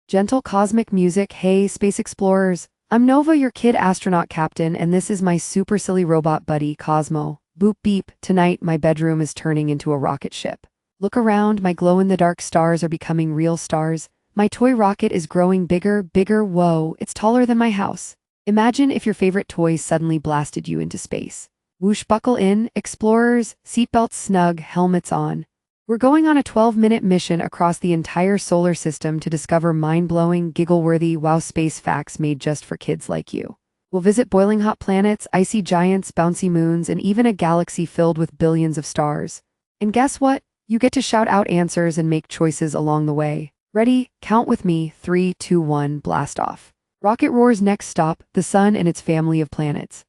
Gentle cosmic music. Hey, space explorers. I'm Nova, your kid astronaut captain, and this is my super silly robot buddy, Cosmo. Boop beep. Tonight, my bedroom is turning into a rocket ship. Look around, my glow-in-the-dark stars are becoming real stars. My toy rocket is growing bigger, bigger. Whoa, it's taller than my house. Imagine if your favorite toy suddenly blasted you into space. Whoosh, buckle in, explorers, seatbelts snug, helmets on. We're going on a 12-minute mission across the entire solar system to discover mind-blowing, giggle-worthy wow space facts made just for kids like you. We'll visit boiling hot planets, icy giants, bouncy moons, and even a galaxy filled with billions of stars. And guess what? You get to shout out answers and make choices along the way. Ready? Count with me. 3, 2, 1, blast off. Rocket roars. Next stop, the sun and its family of planets.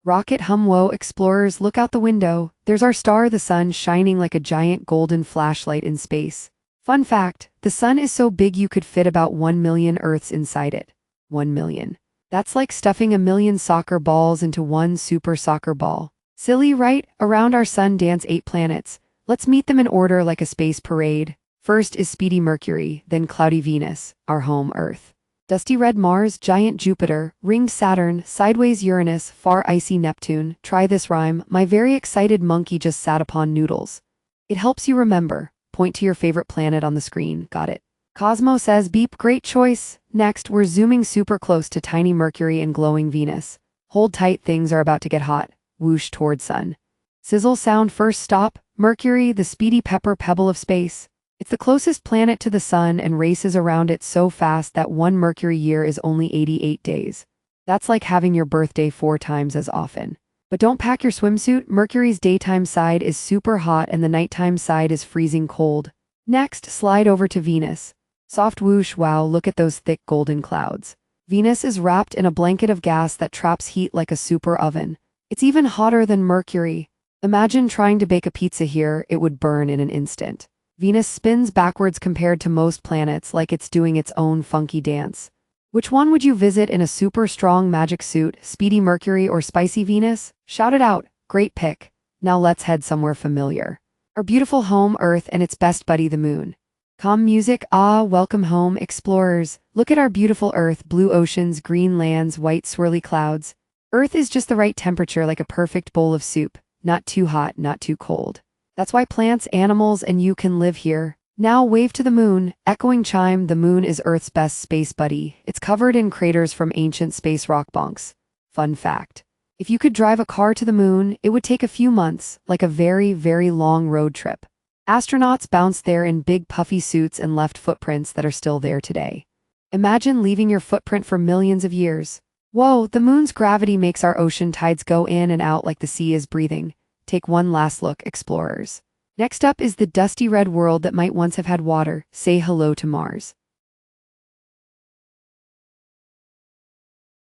Rocket hum. Whoa, explorers, look out the window. There's our star, the sun, shining like a giant golden flashlight in space. Fun fact, the sun is so big you could fit about 1 million Earths inside it. 1 million. That's like stuffing a million soccer balls into one super soccer ball. Silly, right? Around our sun dance 8 planets. Let's meet them in order like a space parade. First is speedy Mercury, then cloudy Venus, our home Earth. Dusty red Mars, giant Jupiter, ringed Saturn, sideways Uranus, far icy Neptune. Try this rhyme. My very excited monkey just sat upon noodles. It helps you remember. Point to your favorite planet on the screen. Got it. Cosmo says beep, great choice. Next, we're zooming super close to tiny Mercury and glowing Venus. Hold tight, things are about to get hot. Whoosh toward sun. Sizzle sound. First stop, Mercury, the speedy pepper pebble of space. It's the closest planet to the sun and races around it so fast that one Mercury year is only 88 days. That's like having your birthday 4 times as often. But don't pack your swimsuit. Mercury's daytime side is super hot and the nighttime side is freezing cold. Next, slide over to Venus. Soft whoosh. Wow, look at those thick golden clouds. Venus is wrapped in a blanket of gas that traps heat like a super oven. It's even hotter than Mercury. Imagine trying to bake a pizza here, it would burn in an instant. Venus spins backwards compared to most planets like it's doing its own funky dance. Which one would you visit in a super strong magic suit, speedy Mercury or spicy Venus? Shout it out. Great pick. Now let's head somewhere familiar. Our beautiful home Earth and its best buddy the moon. Calm music. Ah, welcome home, explorers. Look at our beautiful Earth, blue oceans, green lands, white swirly clouds. Earth is just the right temperature, like a perfect bowl of soup. Not too hot, not too cold. That's why plants, animals, and you can live here. Now wave to the moon. Echoing chime. The moon is Earth's best space buddy. It's covered in craters from ancient space rock bonks. Fun fact. If you could drive a car to the moon, it would take a few months, like a very, very long road trip. Astronauts bounced there in big puffy suits and left footprints that are still there today. Imagine leaving your footprint for millions of years. Whoa, the moon's gravity makes our ocean tides go in and out like the sea is breathing. Take one last look, explorers. Next up is the dusty red world that might once have had water. Say hello to Mars.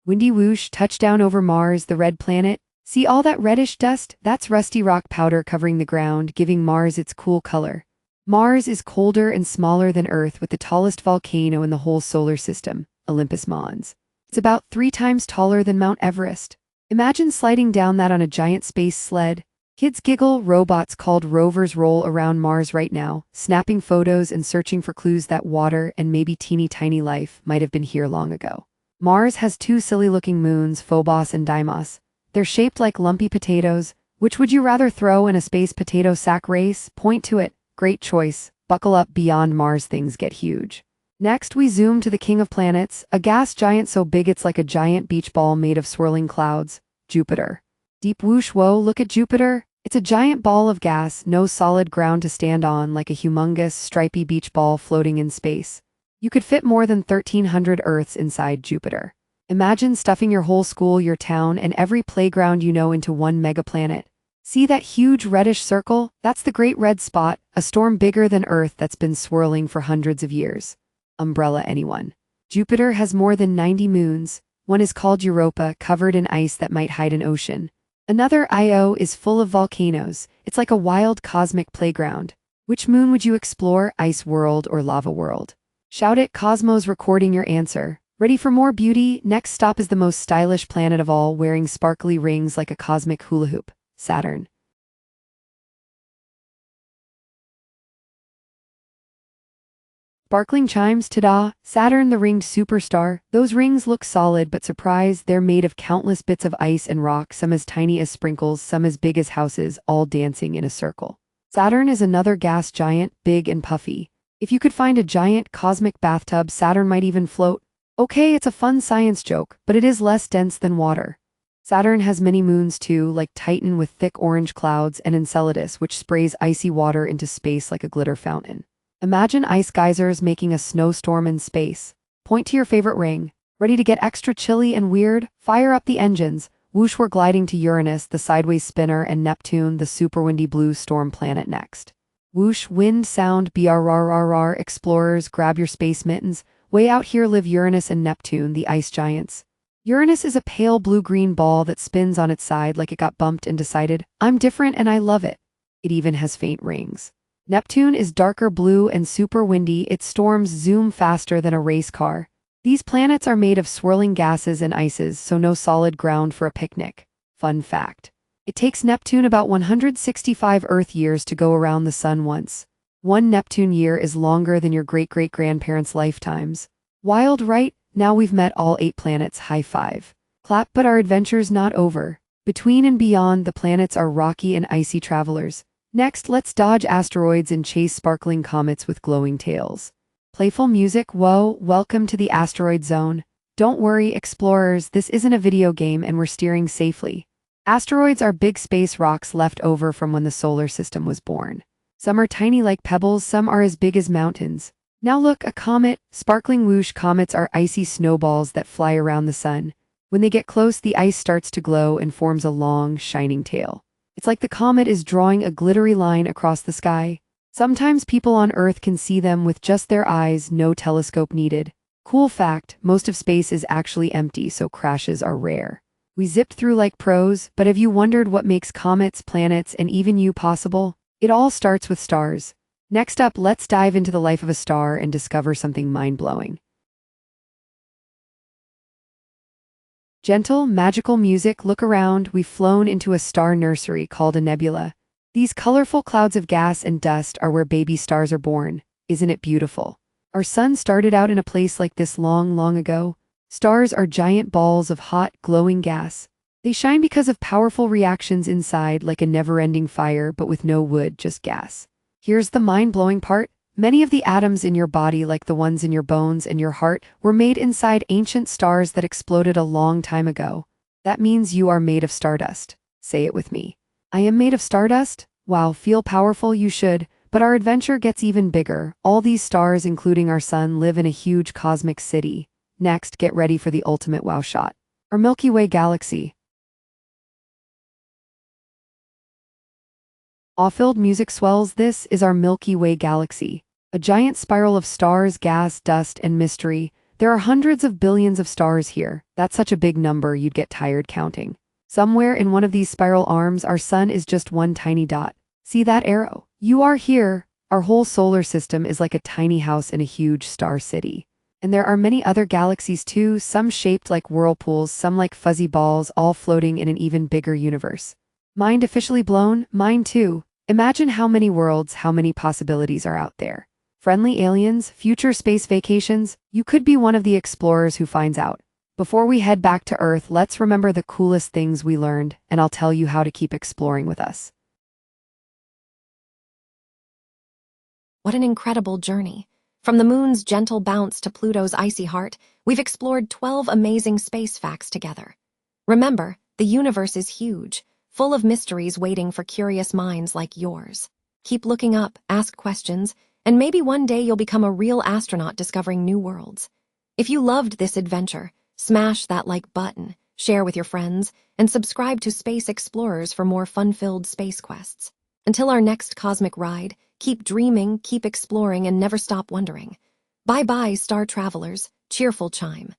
Windy whoosh, touchdown over Mars, the red planet. See all that reddish dust? That's rusty rock powder covering the ground, giving Mars its cool color. Mars is colder and smaller than Earth with the tallest volcano in the whole solar system, Olympus Mons. It's about 3 times taller than Mount Everest. Imagine sliding down that on a giant space sled. Kids giggle. Robots called rovers roll around Mars right now, snapping photos and searching for clues that water and maybe teeny tiny life might have been here long ago. Mars has 2 silly-looking moons, Phobos and Deimos. They're shaped like lumpy potatoes. Which would you rather throw in a space potato sack race? Point to it. Great choice. Buckle up, beyond Mars things get huge. Next, we zoom to the king of planets, a gas giant so big it's like a giant beach ball made of swirling clouds, Jupiter. Deep whoosh. Whoa, look at Jupiter. It's a giant ball of gas, no solid ground to stand on, like a humongous, stripy beach ball floating in space. You could fit more than 1,300 Earths inside Jupiter. Imagine stuffing your whole school, your town, and every playground you know into one megaplanet. See that huge reddish circle? That's the Great Red Spot, a storm bigger than Earth that's been swirling for hundreds of years. Umbrella anyone. Jupiter has more than 90 moons. One is called Europa, covered in ice that might hide an ocean. Another Io is full of volcanoes. It's like a wild cosmic playground. Which moon would you explore, Ice World or Lava World? Shout it, Cosmo's recording your answer. Ready for more beauty? Next stop is the most stylish planet of all, wearing sparkly rings like a cosmic hula hoop, Saturn. Sparkling chimes, ta-da! Saturn the ringed superstar. Those rings look solid, but surprise, they're made of countless bits of ice and rock, some as tiny as sprinkles, some as big as houses, all dancing in a circle. Saturn is another gas giant, big and puffy. If you could find a giant cosmic bathtub, Saturn might even float. Okay, it's a fun science joke, but it is less dense than water. Saturn has many moons too, like Titan with thick orange clouds and Enceladus, which sprays icy water into space like a glitter fountain. Imagine ice geysers making a snowstorm in space. Point to your favorite ring. Ready to get extra chilly and weird? Fire up the engines. Whoosh, we're gliding to Uranus, the sideways spinner, and Neptune, the super windy blue storm planet next. Whoosh, wind, sound, brrrrr, explorers, grab your space mittens. Way out here live Uranus and Neptune, the ice giants. Uranus is a pale blue-green ball that spins on its side like it got bumped and decided, I'm different and I love it. It even has faint rings. Neptune is darker blue and super windy. Its storms zoom faster than a race car. These planets are made of swirling gases and ices, so no solid ground for a picnic. Fun fact. It takes Neptune about 165 Earth years to go around the Sun once. One Neptune year is longer than your great-great-grandparents' lifetimes. Wild, right? Now we've met all 8 planets, high five. Clap, but our adventure's not over. Between and beyond, the planets are rocky and icy travelers. Next, let's dodge asteroids and chase sparkling comets with glowing tails. Playful music, whoa, welcome to the asteroid zone. Don't worry, explorers, this isn't a video game and we're steering safely. Asteroids are big space rocks left over from when the solar system was born. Some are tiny like pebbles, some are as big as mountains. Now look, a comet. Sparkling whoosh, comets are icy snowballs that fly around the sun. When they get close, the ice starts to glow and forms a long, shining tail. It's like the comet is drawing a glittery line across the sky. Sometimes people on Earth can see them with just their eyes, no telescope needed. Cool fact, most of space is actually empty, so crashes are rare. We zipped through like pros, but have you wondered what makes comets, planets, and even you possible? It all starts with stars. Next up, let's dive into the life of a star and discover something mind-blowing. Gentle, magical music, look around, we've flown into a star nursery called a nebula. These colorful clouds of gas and dust are where baby stars are born. Isn't it beautiful? Our sun started out in a place like this long, long ago. Stars are giant balls of hot, glowing gas. They shine because of powerful reactions inside, like a never-ending fire, but with no wood, just gas. Here's the mind-blowing part. Many of the atoms in your body, like the ones in your bones and your heart, were made inside ancient stars that exploded a long time ago. That means you are made of stardust. Say it with me. I am made of stardust? Wow, feel powerful, you should. But our adventure gets even bigger. All these stars, including our sun, live in a huge cosmic city. Next, get ready for the ultimate wow shot. Our Milky Way galaxy. Awe-filled music swells. This is our Milky Way galaxy. A giant spiral of stars, gas, dust, and mystery. There are hundreds of billions of stars here. That's such a big number you'd get tired counting. Somewhere in one of these spiral arms, our sun is just one tiny dot. See that arrow? You are here. Our whole solar system is like a tiny house in a huge star city. And there are many other galaxies too, some shaped like whirlpools, some like fuzzy balls, all floating in an even bigger universe. Mind officially blown? Mine too. Imagine how many worlds, how many possibilities are out there. Friendly aliens, future space vacations, you could be one of the explorers who finds out. Before we head back to Earth, let's remember the coolest things we learned, and I'll tell you how to keep exploring with us. What an incredible journey. From the moon's gentle bounce to Pluto's icy heart, we've explored 12 amazing space facts together. Remember, the universe is huge, full of mysteries waiting for curious minds like yours. Keep looking up, ask questions, and maybe one day you'll become a real astronaut discovering new worlds. If you loved this adventure, smash that like button, share with your friends, and subscribe to Space Explorers for more fun-filled space quests. Until our next cosmic ride, keep dreaming, keep exploring, and never stop wondering. Bye-bye, star travelers. Cheerful chime.